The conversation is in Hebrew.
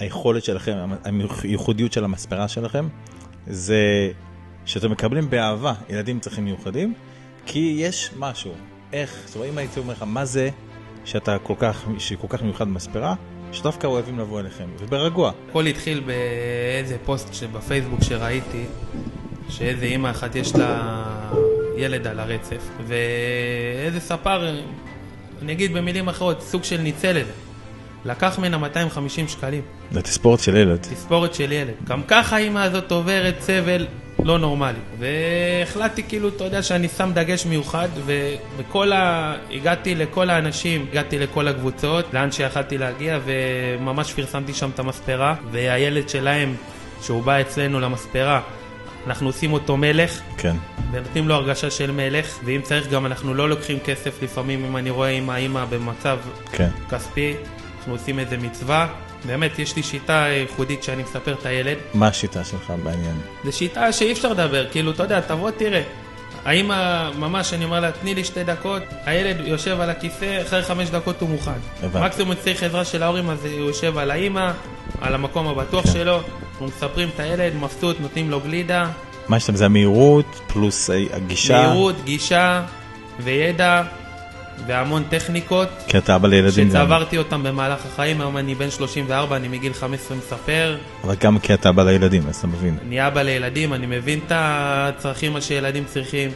היכולת שלכם, הייחודיות של המספרה שלכם, זה שאתם מקבלים באהבה ילדים צריכים מיוחדים, כי יש משהו. איך, זאת אומרת, אם הייתי אומר לך, מה זה שאתה כל כך מיוחד במספרה, שדווקא אוהבים לבוא אליכם, וברגוע. הכל התחיל באיזה פוסט שבפייסבוק שראיתי, שאיזה אמא אחת יש לה ילד על הרצף, ואיזה ספר, אני אגיד במילים אחרות, סוג של ניצלת, לקח ממנה 250 שקלים. זה תספורת של ילד. תספורת של ילד. גם ככה האמא הזאת עוברת סבל לא נורמלי. והחלטתי כאילו, אתה יודע, שאני שם דגש מיוחד, הגעתי לכל האנשים, הגעתי לכל הקבוצות, לאן שיכלתי להגיע, וממש פרסמתי שם את המספרה, והילד שלהם, שהוא בא אצלנו למספרה, אנחנו עושים אותו מלך, כן. ונותנים לו הרגשה של מלך, ואם צריך גם אנחנו לא לוקחים כסף לפעמים, אם אני רואה אמא במצב כן. כספי, אנחנו עושים איזה מצווה. באמת, יש לי שיטה ייחודית שאני מספר את הילד. מה השיטה שלך בעניין? זו שיטה שאי אפשר לדבר, כאילו, אתה יודע, תבוא תראה. האמא, ממש, אני אומר לה, תני לי 2 דקות, הילד יושב על הכיסא, אחרי 5 דקות הוא מוכן. מקסימום צריך עזרה של ההורים, אז הוא יושב על האמא, על המקום הבטוח שלו, אנחנו מספרים את הילד, מפסות, נותנים לו גלידה. מה שאתם, זה המהירות פלוס הגישה? מהירות, גישה וידע. והמון טכניקות. כי אתה אבא לילדים. שצברתי אותם במהלך החיים, היום אני בן 34, אני מגיל 15 מספר. אבל גם כי אתה אבא לילדים, אז אתה מבין. אני אבא לילדים, אני מבין את הצרכים שילדים צריכים.